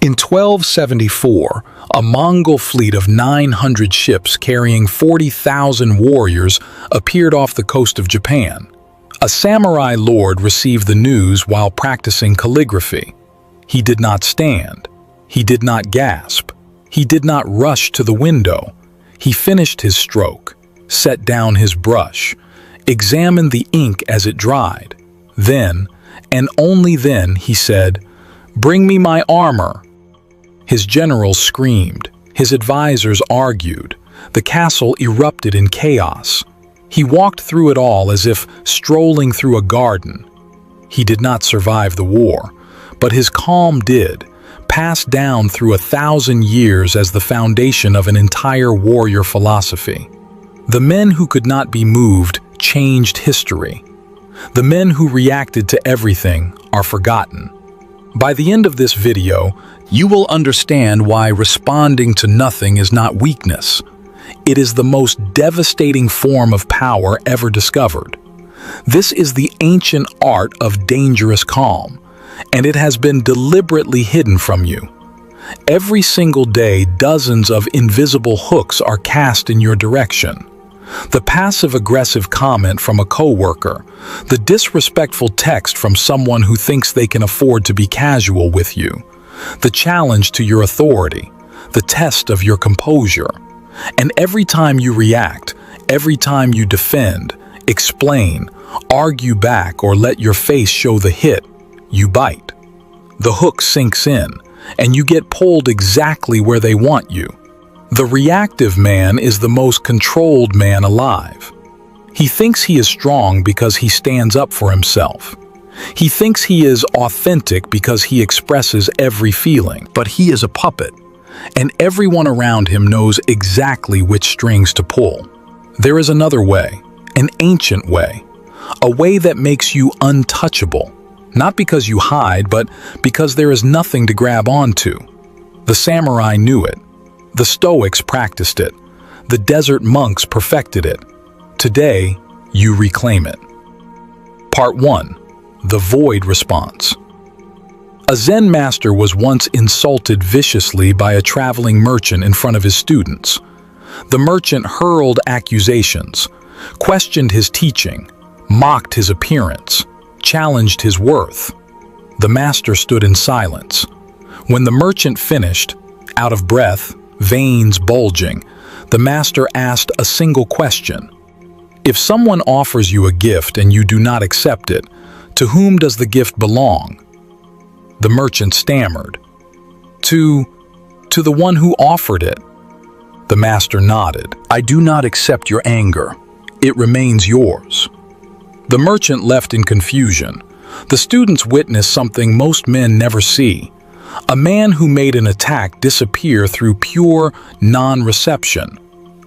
In 1274, a Mongol fleet of 900 ships carrying 40,000 warriors appeared off the coast of Japan. A samurai lord received the news while practicing calligraphy. He did not stand. He did not gasp. He did not rush to the window. He finished his stroke, set down his brush, examined the ink as it dried. Then, and only then, he said, "Bring me my armor." His generals screamed. His advisors argued. The castle erupted in chaos. He walked through it all as if strolling through a garden. He did not survive the war, but his calm did, passed down through 1,000 years as the foundation of an entire warrior philosophy. The men who could not be moved changed history. The men who reacted to everything are forgotten. By the end of this video, you will understand why responding to nothing is not weakness. It is the most devastating form of power ever discovered. This is the ancient art of dangerous calm, and it has been deliberately hidden from you. Every single day, dozens of invisible hooks are cast in your direction. The passive-aggressive comment from a coworker, the disrespectful text from someone who thinks they can afford to be casual with you, the challenge to your authority, the test of your composure. And every time you react, every time you defend, explain, argue back, or let your face show the hit, you bite. The hook sinks in, and you get pulled exactly where they want you. The reactive man is the most controlled man alive. He thinks he is strong because he stands up for himself. He thinks he is authentic because he expresses every feeling, but he is a puppet, and everyone around him knows exactly which strings to pull. There is another way, an ancient way, a way that makes you untouchable, not because you hide, but because there is nothing to grab onto. The samurai knew it. The Stoics practiced it. The desert monks perfected it. Today, you reclaim it. Part 1. The Void Response. A Zen master was once insulted viciously by a traveling merchant in front of his students. The merchant hurled accusations, questioned his teaching, mocked his appearance, challenged his worth. The master stood in silence. When the merchant finished, out of breath, veins bulging, the master asked a single question. If someone offers you a gift and you do not accept it, to whom does the gift belong? The merchant stammered. To the one who offered it. The master nodded. I do not accept your anger. It remains yours. The merchant left in confusion. The students witnessed something most men never see. A man who made an attack disappear through pure non-reception.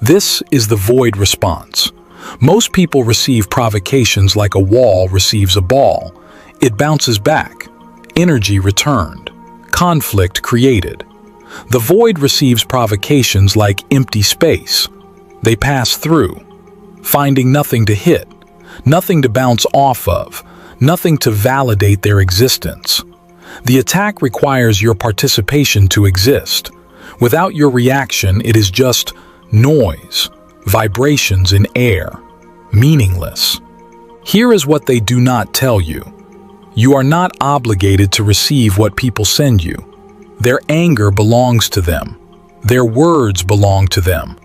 This is the void response. Most people receive provocations like a wall receives a ball. It bounces back. Energy returned. Conflict created. The void receives provocations like empty space. They pass through, finding nothing to hit, nothing to bounce off of, nothing to validate their existence. The attack requires your participation to exist. Without your reaction, it is just noise, vibrations in air, meaningless. Here is what they do not tell you. You are not obligated to receive what people send you. Their anger belongs to them. Their words belong to them.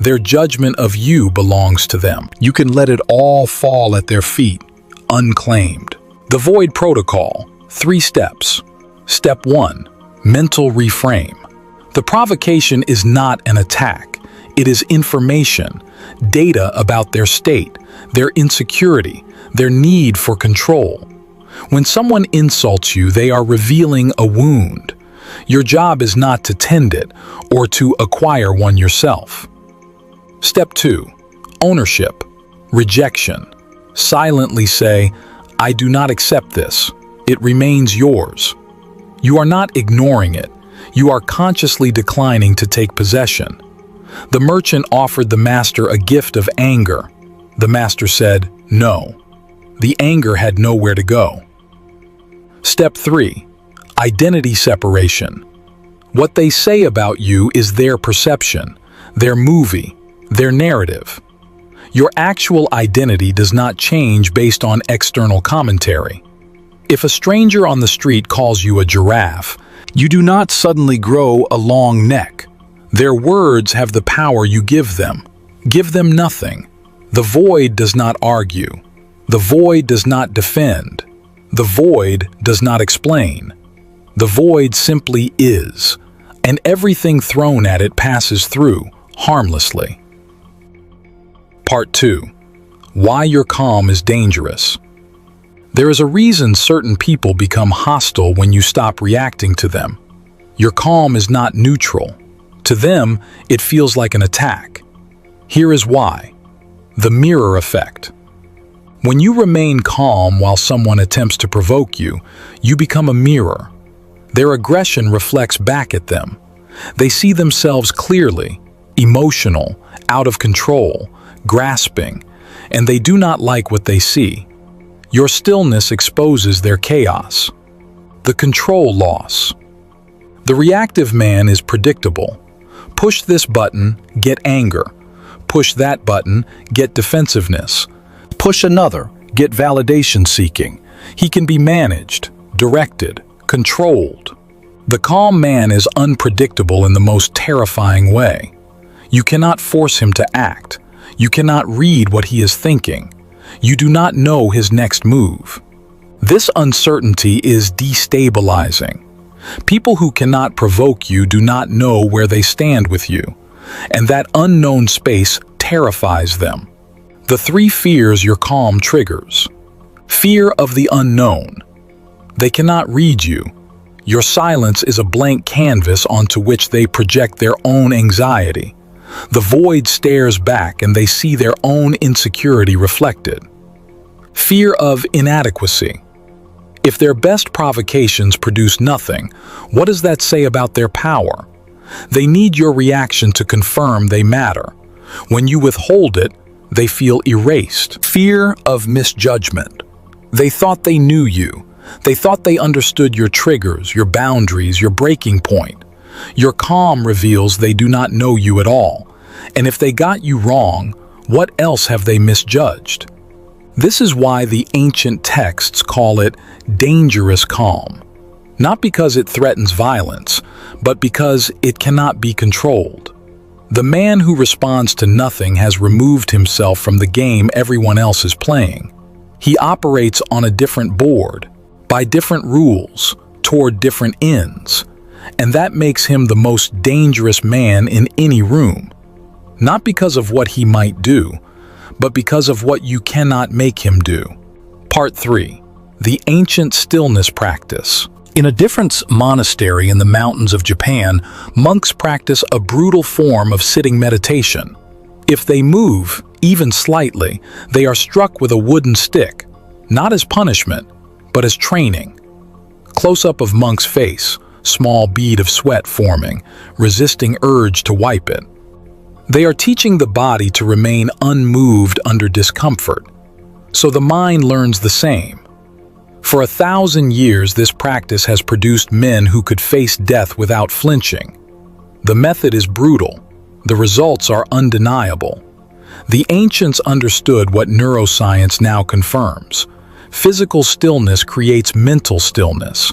Their judgment of you belongs to them. You can let it all fall at their feet, unclaimed. The Void Protocol. 3 steps. Step 1. Mental reframe. The provocation is not an attack. It is information, data about their state, their insecurity, their need for control. When someone insults you, they are revealing a wound. Your job is not to tend it or to acquire one yourself. Step 2. Ownership. Rejection. Silently say, I do not accept this. It remains yours. You are not ignoring it. You are consciously declining to take possession. The merchant offered the master a gift of anger. The master said, no. The anger had nowhere to go. Step 3. Identity separation. What they say about you is their perception, their movie, their narrative. Your actual identity does not change based on external commentary. If a stranger on the street calls you a giraffe, you do not suddenly grow a long neck. Their words have the power you give them. Give them nothing. The void does not argue. The void does not defend. The void does not explain. The void simply is, and everything thrown at it passes through, harmlessly. Part 2. Why your calm is dangerous. There is a reason certain people become hostile when you stop reacting to them. Your calm is not neutral. To them, it feels like an attack. Here is why. The mirror effect. When you remain calm while someone attempts to provoke you, you become a mirror. Their aggression reflects back at them. They see themselves clearly, emotional, out of control, grasping, and they do not like what they see. Your stillness exposes their chaos. The control loss. The reactive man is predictable. Push this button, get anger. Push that button, get defensiveness. Push another, get validation seeking. He can be managed, directed, controlled. The calm man is unpredictable in the most terrifying way. You cannot force him to act. You cannot read what he is thinking. You do not know his next move. This uncertainty is destabilizing. People who cannot provoke you do not know where they stand with you, and that unknown space terrifies them. The 3 fears your calm triggers. Fear of the unknown. They cannot read you. Your silence is a blank canvas onto which they project their own anxiety. The void stares back and they see their own insecurity reflected. Fear of inadequacy. If their best provocations produce nothing, what does that say about their power? They need your reaction to confirm they matter. When you withhold it, they feel erased. Fear of misjudgment. They thought they knew you. They thought they understood your triggers, your boundaries, your breaking point. Your calm reveals they do not know you at all. And if they got you wrong, what else have they misjudged? This is why the ancient texts call it dangerous calm. Not because it threatens violence, but because it cannot be controlled. The man who responds to nothing has removed himself from the game everyone else is playing. He operates on a different board, by different rules, toward different ends, and that makes him the most dangerous man in any room. Not because of what he might do, but because of what you cannot make him do. Part 3. The ancient stillness practice. In a different monastery in the mountains of Japan, monks practice a brutal form of sitting meditation. If they move, even slightly, they are struck with a wooden stick, not as punishment, but as training. Close-up of monk's face, small bead of sweat forming, resisting urge to wipe it. They are teaching the body to remain unmoved under discomfort, so the mind learns the same. For 1,000 years, this practice has produced men who could face death without flinching. The method is brutal. The results are undeniable. The ancients understood what neuroscience now confirms. Physical stillness creates mental stillness.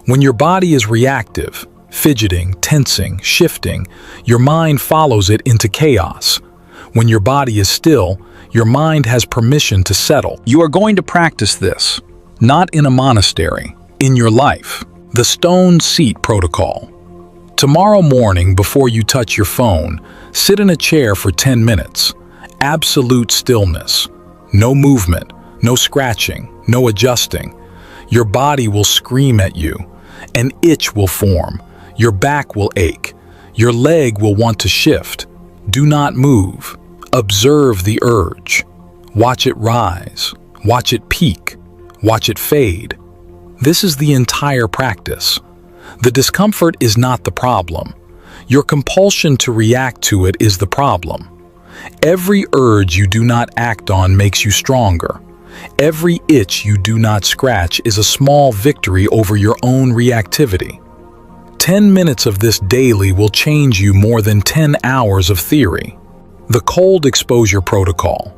When your body is reactive, fidgeting, tensing, shifting, your mind follows it into chaos. When your body is still, your mind has permission to settle. You are going to practice this, not in a monastery, in your life. The stone seat protocol. Tomorrow morning, before you touch your phone, sit in a chair for 10 minutes. Absolute stillness. No movement, no scratching, no adjusting. Your body will scream at you. An itch will form. Your back will ache. Your leg will want to shift. Do not move. Observe the urge. Watch it rise. Watch it peak. Watch it fade. This is the entire practice. The discomfort is not the problem. Your compulsion to react to it is the problem. Every urge you do not act on makes you stronger. Every itch you do not scratch is a small victory over your own reactivity. 10 minutes of this daily will change you more than 10 hours of theory. The cold exposure protocol.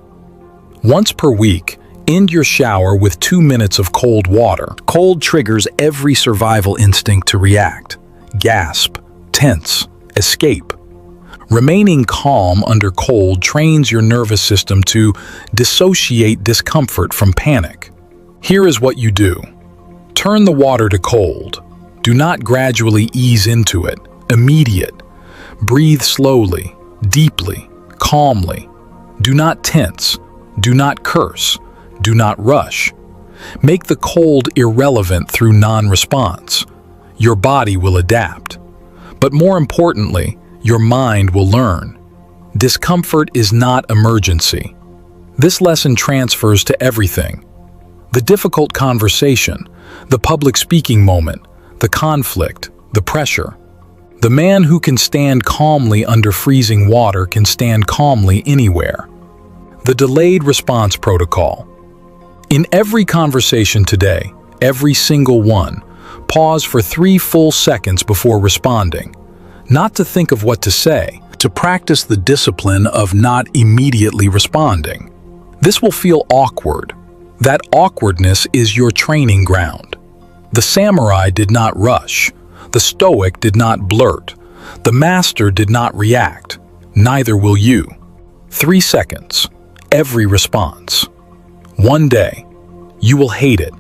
Once per week, end your shower with 2 minutes of cold water. Cold triggers every survival instinct to react. Gasp, tense, escape. Remaining calm under cold trains your nervous system to dissociate discomfort from panic. Here is what you do. Turn the water to cold. Do not gradually ease into it. Immediate. Breathe slowly, deeply, calmly. Do not tense. Do not curse. Do not rush. Make the cold irrelevant through non-response. Your body will adapt. But more importantly, your mind will learn. Discomfort is not emergency. This lesson transfers to everything. The difficult conversation, the public speaking moment, the conflict, the pressure. The man who can stand calmly under freezing water can stand calmly anywhere. The delayed response protocol. In every conversation today, every single one, pause for 3 full seconds before responding. Not to think of what to say, to practice the discipline of not immediately responding. This will feel awkward. That awkwardness is your training ground. The samurai did not rush. The Stoic did not blurt. The master did not react. Neither will you. 3 seconds. Every response. One day, you will hate it.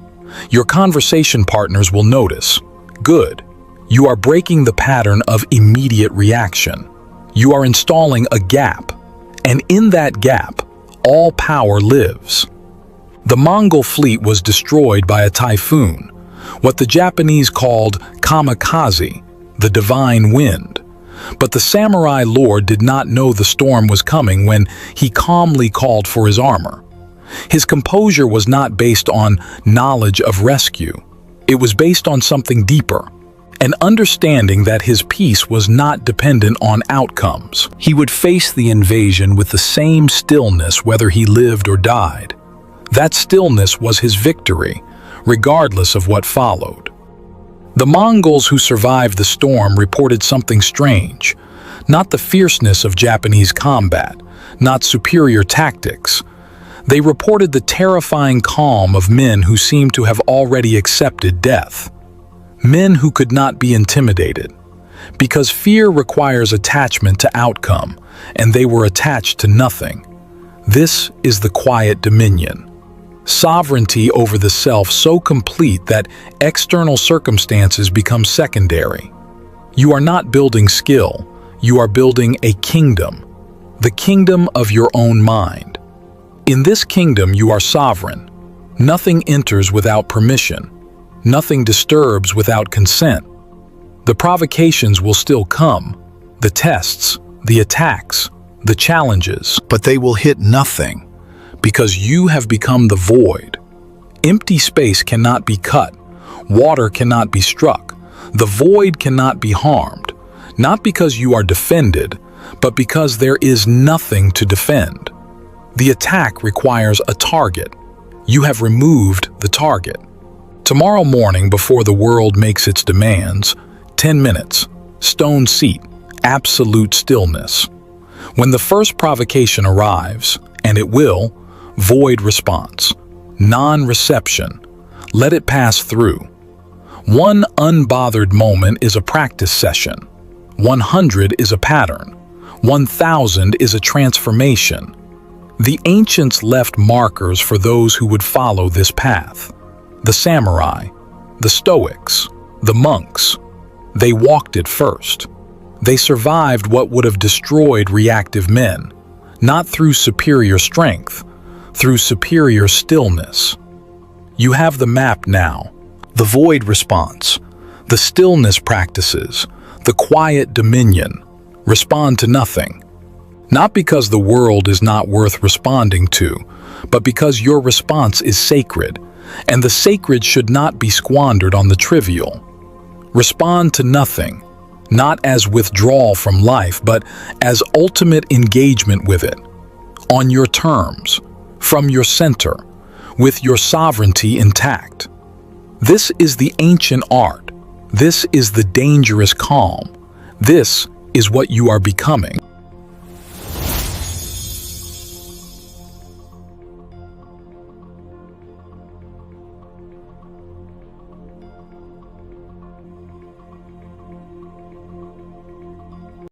Your conversation partners will notice. Good. You are breaking the pattern of immediate reaction. You are installing a gap, and in that gap, all power lives. The Mongol fleet was destroyed by a typhoon, what the Japanese called kamikaze, the divine wind. But the samurai lord did not know the storm was coming when he calmly called for his armor. His composure was not based on knowledge of rescue. It was based on something deeper. An understanding that his peace was not dependent on outcomes. He would face the invasion with the same stillness whether he lived or died. That stillness was his victory, regardless of what followed. The Mongols who survived the storm reported something strange. Not the fierceness of Japanese combat, not superior tactics. They reported the terrifying calm of men who seemed to have already accepted death. Men who could not be intimidated, because fear requires attachment to outcome, and they were attached to nothing. This is the quiet dominion. Sovereignty over the self so complete that external circumstances become secondary. You are not building skill, you are building a kingdom, the kingdom of your own mind. In this kingdom you are sovereign. Nothing enters without permission. Nothing disturbs without consent. The provocations will still come, the tests, the attacks, the challenges, but they will hit nothing, because you have become the void. Empty space cannot be cut, water cannot be struck, the void cannot be harmed, not because you are defended, but because there is nothing to defend. The attack requires a target. You have removed the target. Tomorrow morning, before the world makes its demands, 10 minutes, stone seat, absolute stillness. When the first provocation arrives, and it will, void response, non-reception, let it pass through. One unbothered moment is a practice session. 100 is a pattern. 1,000 is a transformation. The ancients left markers for those who would follow this path. The samurai, the Stoics, the monks. They walked it first. They survived what would have destroyed reactive men, not through superior strength, through superior stillness. You have the map now, the void response, the stillness practices, the quiet dominion. Respond to nothing. Not because the world is not worth responding to, but because your response is sacred, and the sacred should not be squandered on the trivial. Respond to nothing, not as withdrawal from life, but as ultimate engagement with it, on your terms, from your center, with your sovereignty intact. This is the ancient art, This is the dangerous calm. This is what you are becoming.